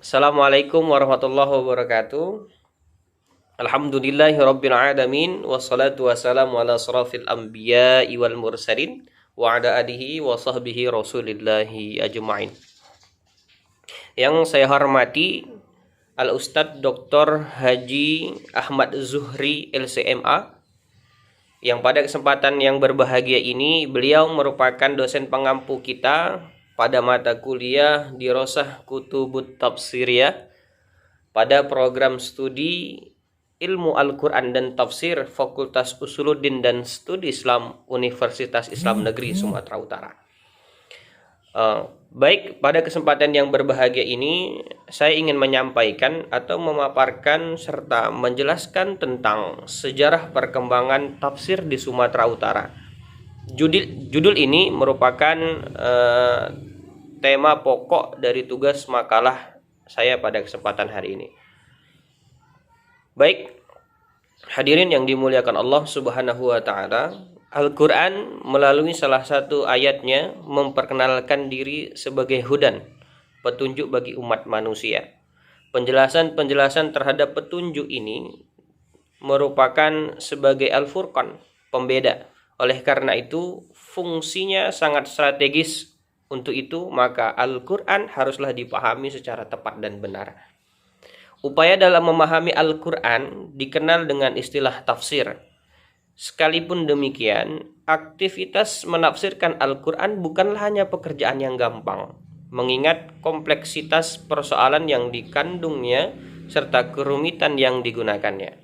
Assalamualaikum warahmatullahi wabarakatuh. Alhamdulillahirabbil alamin wassalatu wassalamu ala asrafil anbiya'i wal mursalin wa ala alihi wa sahbihi rasulillahi ajmain. Yang saya hormati Al-Ustadz Dr. Haji Ahmad Zuhri LCMA, yang pada kesempatan yang berbahagia ini beliau merupakan dosen pengampu kita pada mata kuliah Dirosah Kutubut Tafsiriyah pada program studi Ilmu Al-Quran dan Tafsir Fakultas Usuluddin dan Studi Islam Universitas Islam Negeri Sumatera Utara. Baik, pada kesempatan yang berbahagia ini saya ingin menyampaikan atau memaparkan serta menjelaskan tentang sejarah perkembangan tafsir di Sumatera Utara. Judul ini merupakan tema pokok dari tugas makalah saya pada kesempatan hari ini. Baik, hadirin yang dimuliakan Allah Subhanahu wa taala, Al-Qur'an melalui salah satu ayatnya memperkenalkan diri sebagai hudan, petunjuk bagi umat manusia. Penjelasan terhadap petunjuk ini merupakan sebagai Al-Furqan, pembeda. Oleh karena itu, fungsinya sangat strategis. Untuk itu, maka Al-Quran haruslah dipahami secara tepat dan benar. Upaya dalam memahami Al-Quran dikenal dengan istilah tafsir. Sekalipun demikian, aktivitas menafsirkan Al-Quran bukanlah hanya pekerjaan yang gampang, mengingat kompleksitas persoalan yang dikandungnya serta kerumitan yang digunakannya.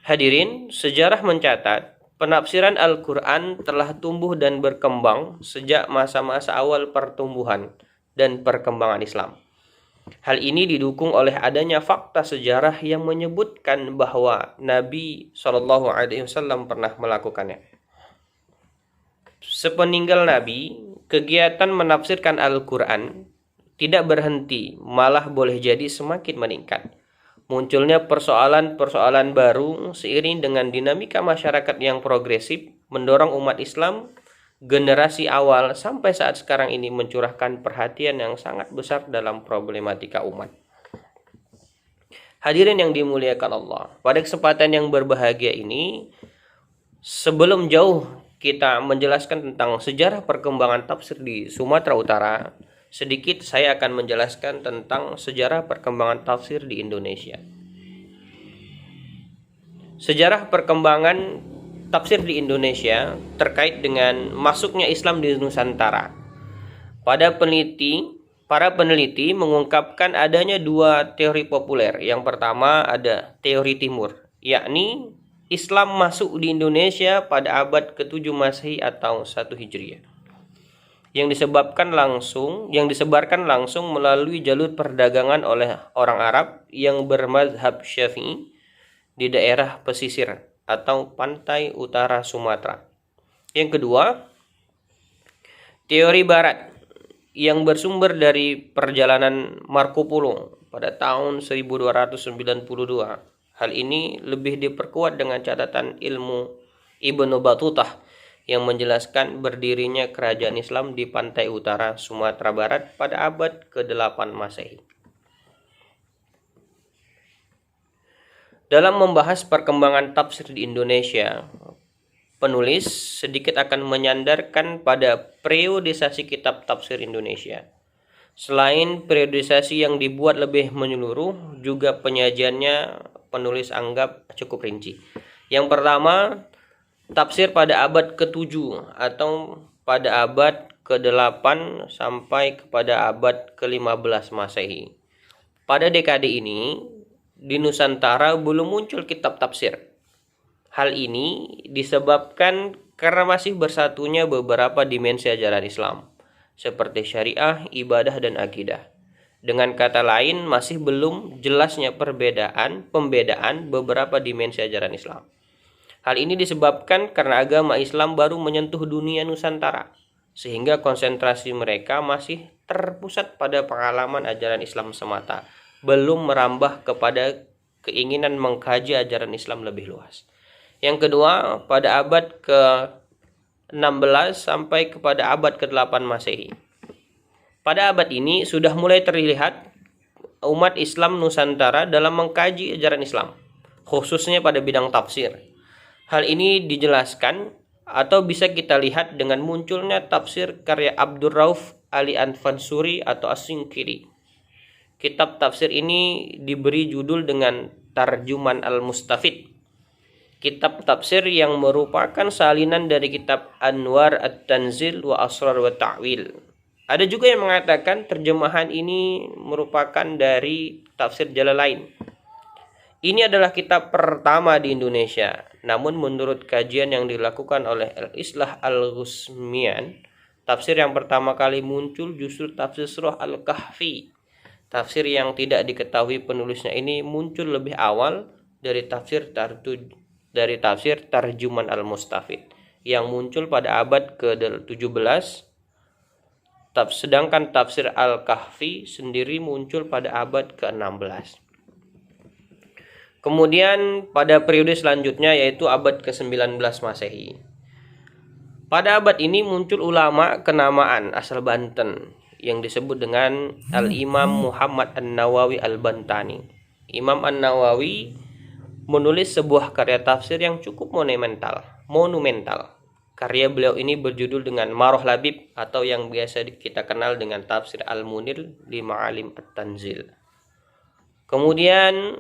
Hadirin, sejarah mencatat penafsiran Al-Quran telah tumbuh dan berkembang sejak masa-masa awal pertumbuhan dan perkembangan Islam. Hal ini didukung oleh adanya fakta sejarah yang menyebutkan bahwa Nabi SAW pernah melakukannya. Sepeninggal Nabi, kegiatan menafsirkan Al-Quran tidak berhenti, malah boleh jadi semakin meningkat. Munculnya persoalan-persoalan baru seiring dengan dinamika masyarakat yang progresif mendorong umat Islam generasi awal sampai saat sekarang ini mencurahkan perhatian yang sangat besar dalam problematika umat. Hadirin yang dimuliakan Allah, pada kesempatan yang berbahagia ini, sebelum jauh kita menjelaskan tentang sejarah perkembangan tafsir di Sumatera Utara, sedikit saya akan menjelaskan tentang sejarah perkembangan tafsir di Indonesia. Sejarah perkembangan tafsir di Indonesia terkait dengan masuknya Islam di Nusantara. Para peneliti mengungkapkan adanya dua teori populer. Yang pertama ada teori timur, yakni Islam masuk di Indonesia pada abad ke-7 Masehi atau 1 Hijriah. Yang disebarkan langsung melalui jalur perdagangan oleh orang Arab yang bermazhab Syafi'i di daerah pesisir atau pantai utara Sumatera. Yang kedua, teori barat yang bersumber dari perjalanan Marco Polo pada tahun 1292. Hal ini lebih diperkuat dengan catatan ilmu Ibnu Battutah yang menjelaskan berdirinya kerajaan Islam di pantai utara Sumatera Barat pada abad ke-8 Masehi. Dalam membahas perkembangan tafsir di Indonesia, penulis sedikit akan menyandarkan pada periodisasi kitab tafsir Indonesia. Selain periodisasi yang dibuat lebih menyeluruh, juga penyajiannya penulis anggap cukup rinci. Yang pertama, tafsir pada abad ke-7 atau pada abad ke-8 sampai kepada abad ke-15 Masehi. Pada dekade ini, di Nusantara belum muncul kitab tafsir. Hal ini disebabkan karena masih bersatunya beberapa dimensi ajaran Islam, seperti syariah, ibadah, dan akidah. Dengan kata lain, masih belum jelasnya pembedaan beberapa dimensi ajaran Islam. Hal ini disebabkan karena agama Islam baru menyentuh dunia Nusantara, sehingga konsentrasi mereka masih terpusat pada pengalaman ajaran Islam semata, belum merambah kepada keinginan mengkaji ajaran Islam lebih luas. Yang kedua, pada abad ke-16 sampai kepada abad ke-8 Masehi. Pada abad ini sudah mulai terlihat umat Islam Nusantara dalam mengkaji ajaran Islam, khususnya pada bidang tafsir. Hal ini dijelaskan atau bisa kita lihat dengan munculnya tafsir karya Abdur Rauf Ali Al-Fansuri atau As-Sinkiri. Kitab tafsir ini diberi judul dengan Tarjuman Al-Mustafid. Kitab tafsir yang merupakan salinan dari kitab Anwar At-Tanzil wa Asrar wa Ta'wil. Ada juga yang mengatakan terjemahan ini merupakan dari tafsir Jalalain. Ini adalah kitab pertama di Indonesia. Namun menurut kajian yang dilakukan oleh Al-Islah Al-Ghusmian, tafsir yang pertama kali muncul justru tafsir surah Al-Kahfi. Tafsir yang tidak diketahui penulisnya ini muncul lebih awal dari tafsir Tarjuman Al-Mustafid yang muncul pada abad ke-17. Sedangkan tafsir Al-Kahfi sendiri muncul pada abad ke-16. Kemudian pada periode selanjutnya yaitu abad ke-19 Masehi. Pada abad ini muncul ulama kenamaan asal Banten yang disebut dengan Al-Imam Muhammad An-Nawawi Al-Bantani. Imam An-Nawawi menulis sebuah karya tafsir yang cukup monumental. Karya beliau ini berjudul dengan Maroh Labib atau yang biasa kita kenal dengan tafsir Al-Munir li Ma'alim At-Tanzil. Kemudian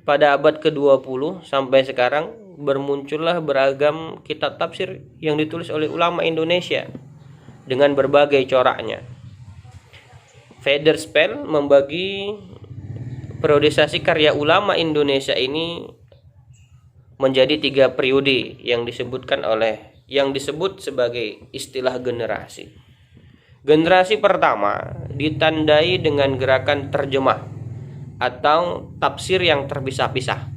pada abad ke-20 sampai sekarang bermuncullah beragam kitab tafsir yang ditulis oleh ulama Indonesia dengan berbagai coraknya. Federspel membagi periodisasi karya ulama Indonesia ini menjadi 3 periode yang disebut sebagai istilah generasi. Generasi pertama ditandai dengan gerakan terjemah atau tafsir yang terpisah-pisah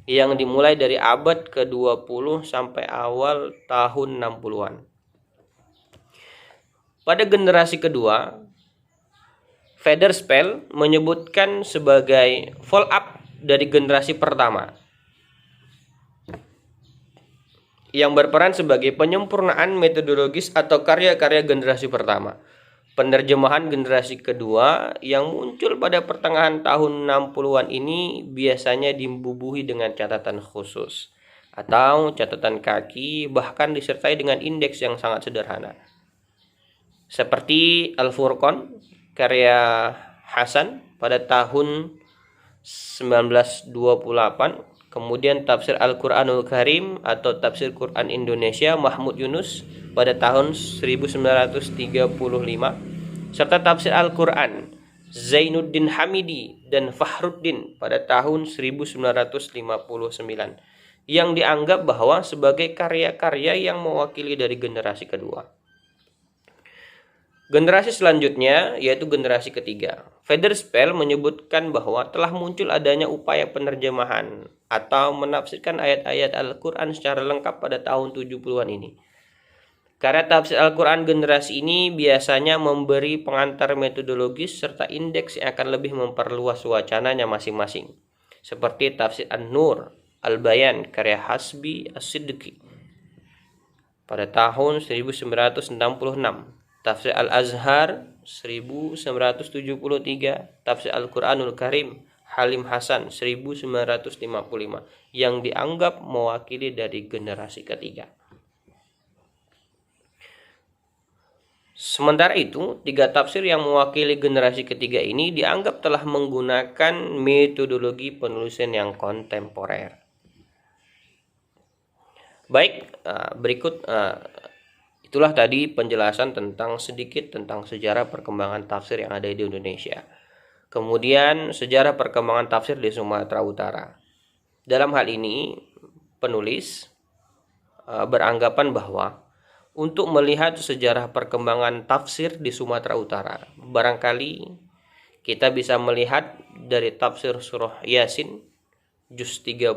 yang dimulai dari abad ke-20 sampai awal tahun 60-an. Pada generasi kedua, Federspel menyebutkan sebagai follow-up dari generasi pertama yang berperan sebagai penyempurnaan metodologis atau karya-karya generasi pertama. Penerjemahan generasi kedua yang muncul pada pertengahan tahun 60-an ini biasanya dibubuhi dengan catatan khusus atau catatan kaki, bahkan disertai dengan indeks yang sangat sederhana. Seperti Al-Furqan karya Hasan pada tahun 1928, kemudian tafsir Al-Quranul Karim atau tafsir Quran Indonesia Mahmud Yunus pada tahun 1935, serta tafsir Al-Quran Zainuddin Hamidi dan Fahruddin pada tahun 1959 yang dianggap bahwa sebagai karya-karya yang mewakili dari generasi kedua. Generasi selanjutnya yaitu generasi ketiga. Federspel menyebutkan bahwa telah muncul adanya upaya penerjemahan atau menafsirkan ayat-ayat Al-Quran secara lengkap pada tahun 70-an ini. Karya tafsir Al-Quran generasi ini biasanya memberi pengantar metodologis serta indeks yang akan lebih memperluas wacananya masing-masing. Seperti tafsir An-Nur, Al-Bayan karya Hasbi As-Siddiqi pada tahun 1966. Tafsir Al-Azhar 1973, tafsir Al-Quranul Karim Halim Hasan 1955 yang dianggap mewakili dari generasi ketiga. Sementara itu, 3 tafsir yang mewakili generasi ketiga ini dianggap telah menggunakan metodologi penulisan yang kontemporer. Baik, berikut itulah tadi penjelasan sedikit tentang sejarah perkembangan tafsir yang ada di Indonesia. Kemudian sejarah perkembangan tafsir di Sumatera Utara. Dalam hal ini penulis beranggapan bahwa untuk melihat sejarah perkembangan tafsir di Sumatera Utara, barangkali kita bisa melihat dari tafsir surah Yasin juz 30,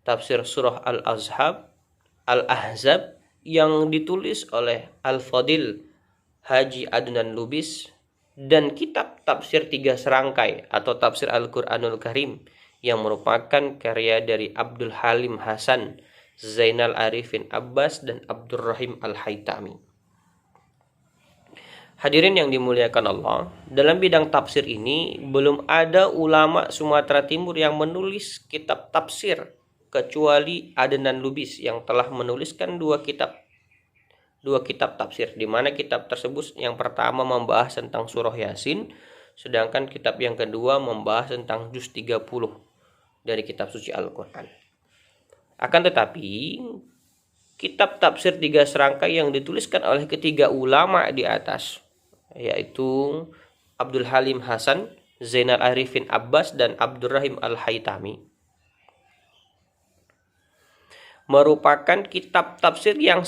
tafsir surah Al-Ahzab yang ditulis oleh Al-Fadil Haji Adnan Lubis, dan kitab tafsir 3 serangkai atau tafsir Al-Quranul Karim yang merupakan karya dari Abdul Halim Hasan, Zainal Arifin Abbas, dan Abdurrahim Al-Haytami. Hadirin yang dimuliakan Allah, dalam bidang tafsir ini belum ada ulama Sumatera Timur yang menulis kitab tafsir kecuali Adnan Lubis yang telah menuliskan dua kitab tafsir, di mana kitab tersebut yang pertama membahas tentang surah Yasin, sedangkan kitab yang kedua membahas tentang juz 30 dari kitab suci Al-Quran. Akan tetapi kitab tafsir 3 serangkai yang dituliskan oleh ketiga ulama di atas, yaitu Abdul Halim Hasan, Zainal Arifin Abbas, dan Abdurrahim Al-Haytami, merupakan kitab tafsir yang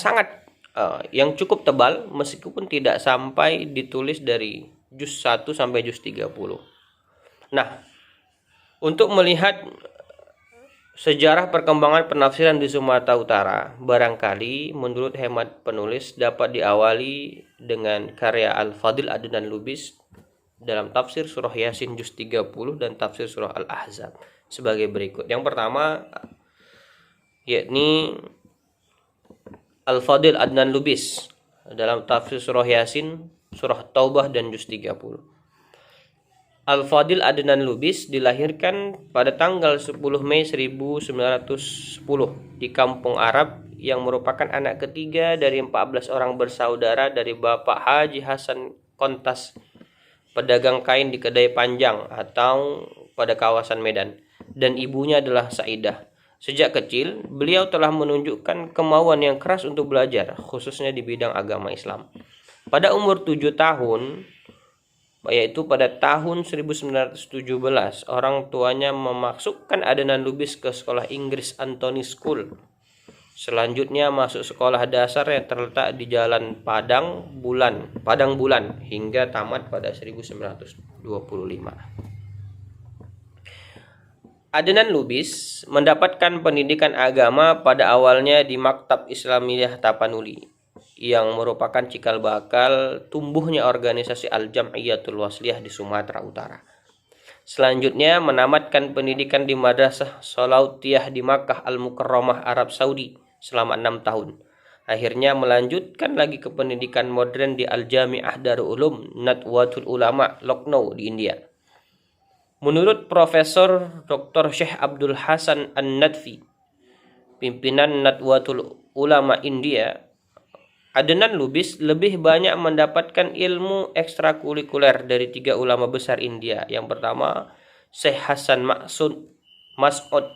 yang cukup tebal, meskipun tidak sampai ditulis dari juz 1 sampai juz 30. Nah, untuk melihat sejarah perkembangan penafsiran di Sumatera Utara, barangkali menurut hemat penulis dapat diawali dengan karya Al-Fadil Adnan Lubis dalam tafsir surah Yasin juz 30 dan tafsir surah Al-Ahzab sebagai berikut. Yang pertama yakni Al-Fadil Adnan Lubis dalam tafsir surah Yasin, surah Taubah, dan juz 30. Al-Fadil Adnan Lubis dilahirkan pada tanggal 10 Mei 1910 di Kampung Arab yang merupakan anak ketiga dari 14 orang bersaudara dari Bapak Haji Hasan Kontas, pedagang kain di Kedai Panjang atau pada kawasan Medan, dan ibunya adalah Saidah. Sejak kecil, beliau telah menunjukkan kemauan yang keras untuk belajar, khususnya di bidang agama Islam. Pada umur 7 tahun, yaitu pada tahun 1917, orang tuanya memasukkan Adnan Lubis ke sekolah Inggris Anthony School. Selanjutnya masuk sekolah dasar yang terletak di Jalan Padang Bulan hingga tamat pada 1925. Adnan Lubis mendapatkan pendidikan agama pada awalnya di Maktab Islamiyah Tapanuli, yang merupakan cikal bakal tumbuhnya organisasi Al-Jam'iyatul Wasliyah di Sumatera Utara. Selanjutnya menamatkan pendidikan di Madrasah Salautiyah di Makkah Al-Mukarramah, Arab Saudi selama 6 tahun. Akhirnya melanjutkan lagi ke pendidikan modern di Al-Jami'ah Darul Ulum Nadwatul Ulama, Lucknow di India. Menurut Profesor Dr. Syekh Abdul Hasan An-Nadfi, pimpinan Nadwatul Ulama India, Adnan Lubis lebih banyak mendapatkan ilmu ekstrakurikuler dari 3 ulama besar India. Yang pertama, Syekh Hasan Mas'ud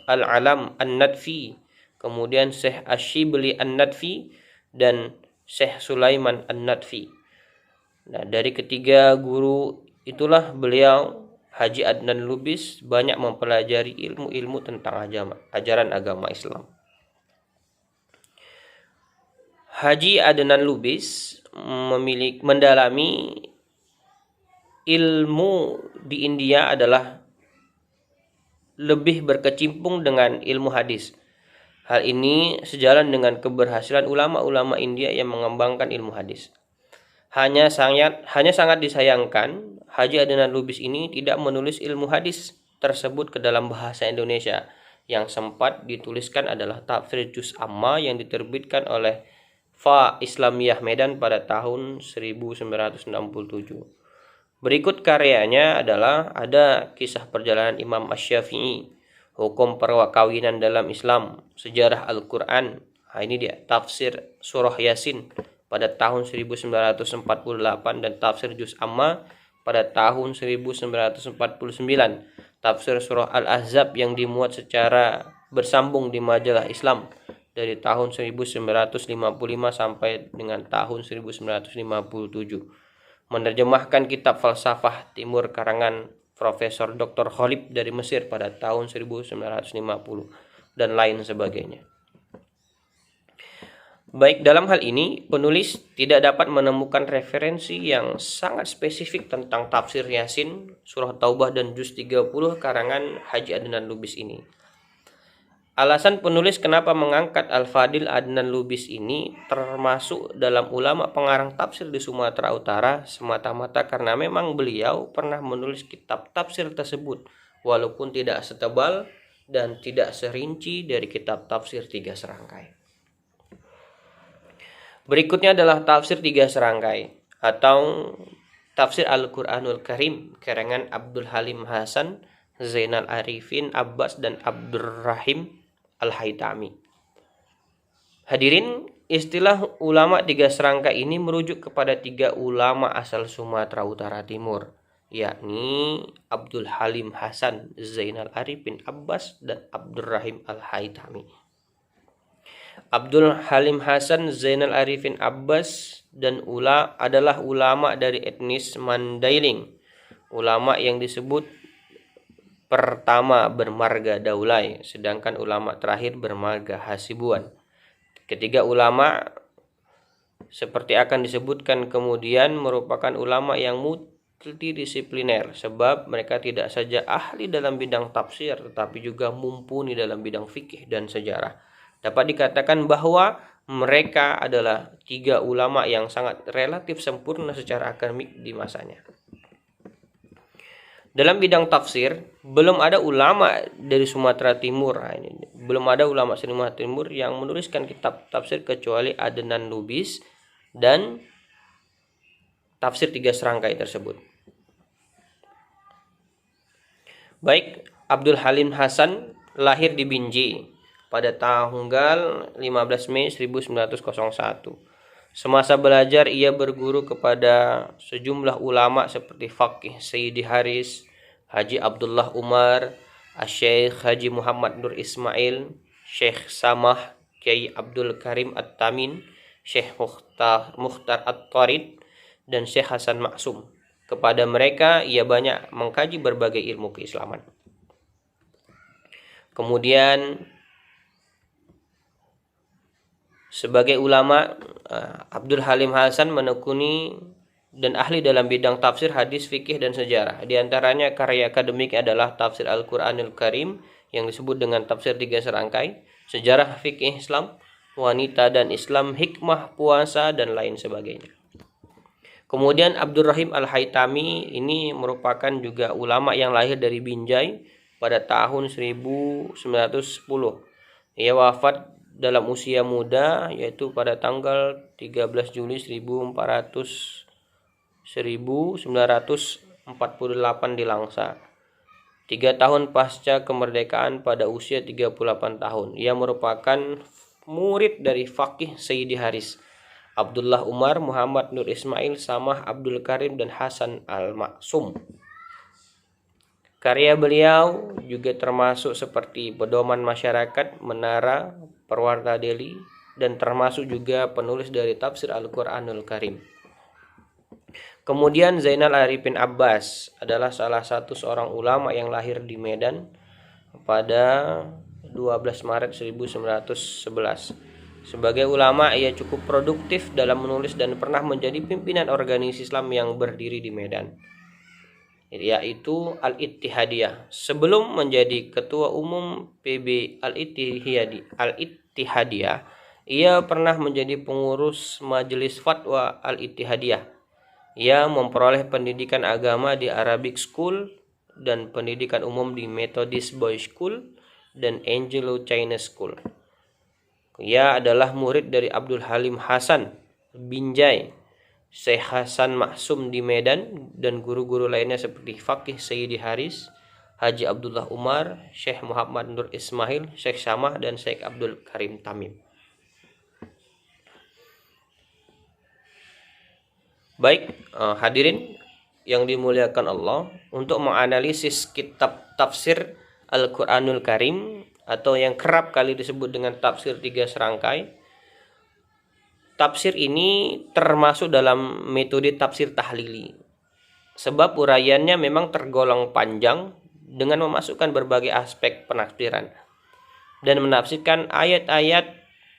Al-Alam An-Nadfi, kemudian Syekh Ashibli An-Nadfi, dan Syekh Sulaiman An-Nadfi. Nah, dari ketiga guru itulah beliau, Haji Adnan Lubis, banyak mempelajari ilmu-ilmu tentang ajaran agama Islam. Haji Adnan Lubis mendalami ilmu di India adalah lebih berkecimpung dengan ilmu hadis. Hal ini sejalan dengan keberhasilan ulama-ulama India yang mengembangkan ilmu hadis. Hanya sangat disayangkan, Haji Adnan Lubis ini tidak menulis ilmu hadis tersebut ke dalam bahasa Indonesia. Yang sempat dituliskan adalah tafsir juz amma yang diterbitkan oleh Fa Islamiyah Medan pada tahun 1967. Berikut karyanya adalah ada kisah perjalanan Imam Asy-Syafi'i, hukum perkawinan dalam Islam, sejarah Al-Quran. Ini dia tafsir surah Yasin pada tahun 1948 dan tafsir juz amma pada tahun 1949. Tafsir surah Al-Ahzab yang dimuat secara bersambung di majalah Islam dari tahun 1955 sampai dengan tahun 1957. Menerjemahkan kitab falsafah Timur karangan Profesor Dr. Khalib dari Mesir pada tahun 1950 dan lain sebagainya. Baik, dalam hal ini penulis tidak dapat menemukan referensi yang sangat spesifik tentang tafsir Yasin, surah Taubah, dan juz 30 karangan Haji Adnan Lubis ini. Alasan penulis kenapa mengangkat Al-Fadil Adnan Lubis ini termasuk dalam ulama pengarang tafsir di Sumatera Utara semata-mata karena memang beliau pernah menulis kitab tafsir tersebut, walaupun tidak setebal dan tidak serinci dari kitab tafsir 3 serangkai. Berikutnya adalah tafsir 3 serangkai. atau Tafsir Al-Quranul Karim karangan Abdul Halim Hasan, Zainal Arifin Abbas, dan Abdurrahim Al-Haytami. Hadirin, istilah ulama tiga serangka ini merujuk kepada tiga ulama asal Sumatera Utara Timur, yakni Abdul Halim Hasan, Zainal Arifin Abbas, dan Abdurrahim Al-Haytami. Abdul Halim Hasan, Zainal Arifin Abbas dan adalah ulama dari etnis Mandailing, ulama yang disebut pertama bermarga Daulay, sedangkan ulama terakhir bermarga Hasibuan. Ketiga ulama seperti akan disebutkan kemudian merupakan ulama yang multidisipliner, sebab mereka tidak saja ahli dalam bidang tafsir tetapi juga mumpuni dalam bidang fikih dan sejarah. Dapat dikatakan bahwa mereka adalah tiga ulama yang sangat relatif sempurna secara akademik di masanya. Dalam bidang tafsir, belum ada ulama dari Sumatera Timur. Belum ada ulama Sumatera Timur yang menuliskan kitab tafsir kecuali Adnan Lubis dan tafsir tiga serangkai tersebut. Baik, Abdul Halim Hasan lahir di Binjai pada tanggal 15 Mei 1901. Semasa belajar ia berguru kepada sejumlah ulama seperti Faqih Sayyidi Haris, Haji Abdullah Umar, Syekh Haji Muhammad Nur Ismail, Syekh Samah, Kiai Abdul Karim At-Tamin, Syekh Mukhtar At-Tarid, dan Syekh Hasan Maksum. Kepada mereka ia banyak mengkaji berbagai ilmu keislaman. Kemudian sebagai ulama, Abdul Halim Hasan menekuni dan ahli dalam bidang tafsir, hadis, fikih, dan sejarah. Di antaranya karya akademik adalah Tafsir Al-Quranul Karim yang disebut dengan tafsir tiga serangkai, sejarah fikih Islam, wanita dan Islam, hikmah puasa, dan lain sebagainya. Kemudian Abdurrahim Al-Haytami ini merupakan juga ulama yang lahir dari Binjai pada tahun 1910. Ia wafat dalam usia muda, yaitu pada tanggal 13 Juli 1948 di Langsa. 3 tahun pasca kemerdekaan pada usia 38 tahun. Ia merupakan murid dari Faqih Sayyidi Haris, Abdullah Umar, Muhammad Nur Ismail, Samah, Abdul Karim, dan Hasan Al-Maksum. Karya beliau juga termasuk seperti Pedoman Masyarakat, Menara, Perwarta Deli, dan termasuk juga penulis dari Tafsir Al-Quranul Karim. Kemudian Zainal Arifin Abbas adalah salah satu seorang ulama yang lahir di Medan pada 12 Maret 1911. Sebagai ulama, ia cukup produktif dalam menulis dan pernah menjadi pimpinan organisasi Islam yang berdiri di Medan, yaitu Al-Ittihadiyah. Sebelum menjadi ketua umum PB Al-Ittihadiyah, ia pernah menjadi pengurus Majelis Fatwa Al-Ittihadiyah. Ia memperoleh pendidikan agama di Arabic School dan pendidikan umum di Methodist Boys School dan Anglo Chinese School. Ia adalah murid dari Abdul Halim Hasan Binjai, Syekh Hasan Maksum di Medan, dan guru-guru lainnya seperti Faqih Sayyidi Haris, Haji Abdullah Umar, Syekh Muhammad Nur Ismail, Syekh Samah, dan Syekh Abdul Karim Tamim. Baik, hadirin yang dimuliakan Allah, untuk menganalisis kitab tafsir Al-Quranul Karim atau yang kerap kali disebut dengan tafsir tiga serangkai, tafsir ini termasuk dalam metode tafsir tahlili, sebab uraiannya memang tergolong panjang dengan memasukkan berbagai aspek penafsiran dan menafsirkan ayat-ayat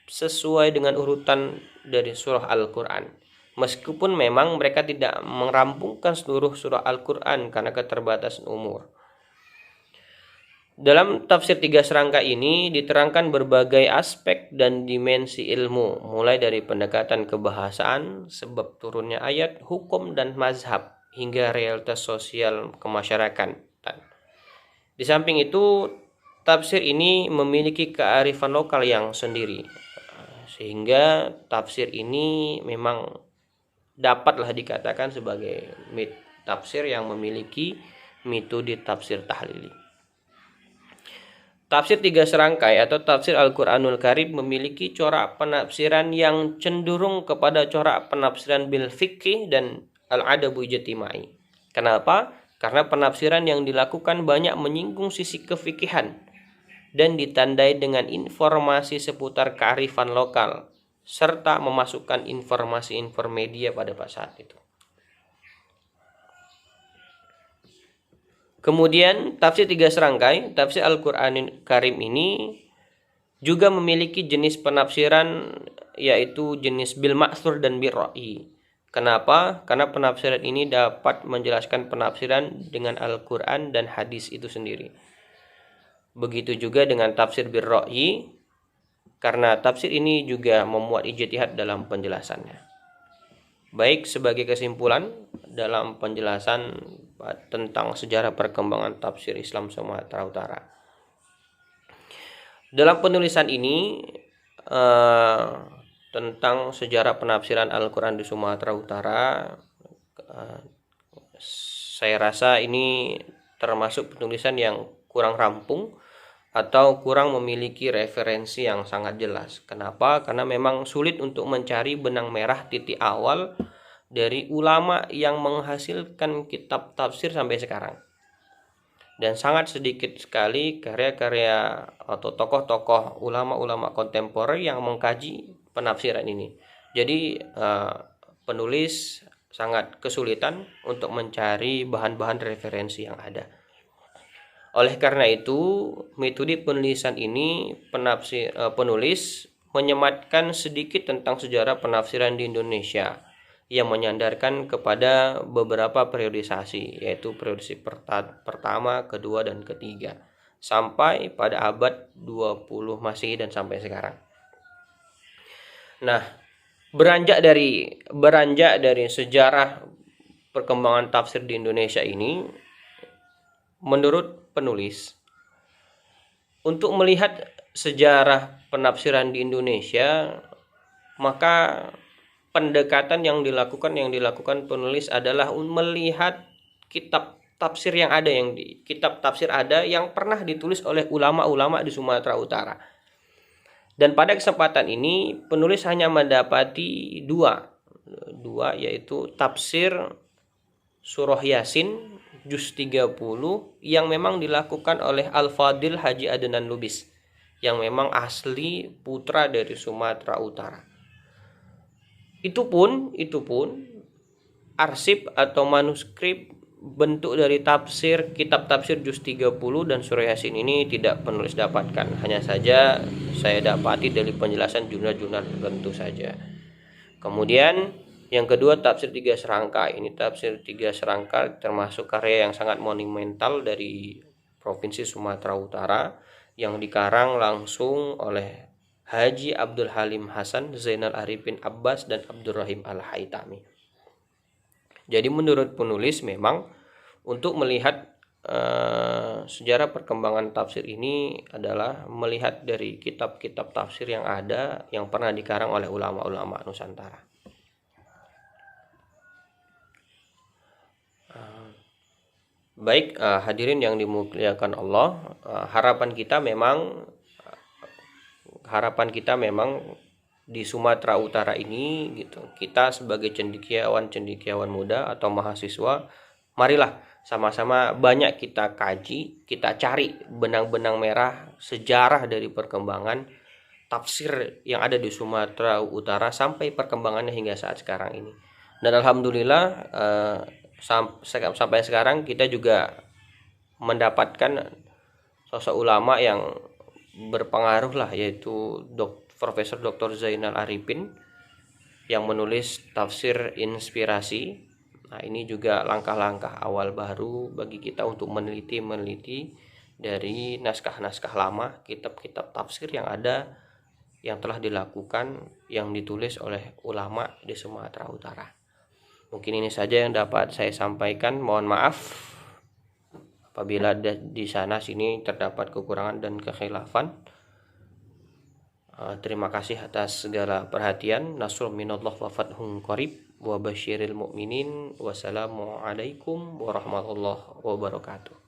sesuai dengan urutan dari surah Al-Quran. Meskipun memang mereka tidak merampungkan seluruh surah Al-Quran karena keterbatasan umur. Dalam tafsir tiga serangka ini diterangkan berbagai aspek dan dimensi ilmu, mulai dari pendekatan kebahasaan, sebab turunnya ayat, hukum dan mazhab, hingga realitas sosial kemasyarakatan. Di samping itu, tafsir ini memiliki kearifan lokal yang sendiri, sehingga tafsir ini memang dapatlah dikatakan sebagai tafsir yang memiliki metode tafsir tahlili. Tafsir tiga serangkai atau tafsir Al-Quranul Karim memiliki corak penafsiran yang cenderung kepada corak penafsiran bil fiqih dan al-adabu ijtimai. Kenapa? Karena penafsiran yang dilakukan banyak menyinggung sisi kefikihan dan ditandai dengan informasi seputar kearifan lokal serta memasukkan informasi media pada saat itu. Kemudian tafsir tiga serangkai, tafsir Al-Quran Karim ini juga memiliki jenis penafsiran yaitu jenis bil ma'thur dan bil ra'i. Kenapa? Karena penafsiran ini dapat menjelaskan penafsiran dengan Al-Quran dan hadis itu sendiri. Begitu juga dengan tafsir bil ra'i, karena tafsir ini juga memuat ijtihad dalam penjelasannya. Baik, sebagai kesimpulan dalam penjelasan tentang sejarah perkembangan tafsir Islam Sumatera Utara. Dalam penulisan ini tentang sejarah penafsiran Al-Quran di Sumatera Utara, saya rasa ini termasuk penulisan yang kurang rampung atau kurang memiliki referensi yang sangat jelas. Kenapa? Karena memang sulit untuk mencari benang merah titik awal dari ulama yang menghasilkan kitab tafsir sampai sekarang. Dan sangat sedikit sekali karya-karya atau tokoh-tokoh ulama-ulama kontemporer yang mengkaji penafsiran ini. Jadi penulis sangat kesulitan untuk mencari bahan-bahan referensi yang ada. Oleh karena itu, metode penulisan ini penulis menyematkan sedikit tentang sejarah penafsiran di Indonesia yang menyandarkan kepada beberapa periodisasi, yaitu periodisasi pertama, kedua, dan ketiga, sampai pada abad 20 Masehi dan sampai sekarang. Nah, beranjak dari sejarah perkembangan tafsir di Indonesia ini, menurut penulis, untuk melihat sejarah penafsiran di Indonesia, maka pendekatan yang dilakukan penulis adalah melihat kitab tafsir yang ada, kitab tafsir ada yang pernah ditulis oleh ulama-ulama di Sumatera Utara. Dan pada kesempatan ini penulis hanya mendapati dua yaitu tafsir surah Yasin juz 30 yang memang dilakukan oleh Al-Fadil Haji Adnan Lubis, yang memang asli putra dari Sumatera Utara. Itu pun arsip atau manuskrip bentuk dari kitab tafsir juz 30 dan surah Yasin ini tidak penulis dapatkan. Hanya saja saya dapati dari penjelasan jurnal-jurnal tertentu saja. Kemudian yang kedua, tafsir tiga serangkai. Ini tafsir tiga serangkai termasuk karya yang sangat monumental dari Provinsi Sumatera Utara yang dikarang langsung oleh Haji Abdul Halim Hasan, Zainal Arifin Abbas, dan Abdurrahim Al-Haitami. Jadi menurut penulis memang untuk melihat sejarah perkembangan tafsir ini adalah melihat dari kitab-kitab tafsir yang ada yang pernah dikarang oleh ulama-ulama Nusantara. Baik, hadirin yang dimuliakan Allah, harapan kita memang di Sumatera Utara ini gitu, kita sebagai cendekiawan muda atau mahasiswa, marilah sama-sama banyak kita kaji, kita cari benang-benang merah sejarah dari perkembangan tafsir yang ada di Sumatera Utara sampai perkembangannya hingga saat sekarang ini. Dan alhamdulillah sampai sekarang kita juga mendapatkan sosok ulama yang berpengaruh lah, yaitu Profesor Dr. Zainal Arifin yang menulis tafsir inspirasi. Nah, ini juga langkah-langkah awal baru bagi kita untuk meneliti dari naskah-naskah lama, kitab-kitab tafsir yang ada, yang telah dilakukan, yang ditulis oleh ulama di Sumatera Utara. Mungkin ini saja yang dapat saya sampaikan. Mohon maaf apabila di sana sini terdapat kekurangan dan kekhilafan. Terima kasih atas segala perhatian. Nasrul minallah wa fathun qarib. wa basyiril mu'minin. Wassalamualaikum warahmatullahi wabarakatuh.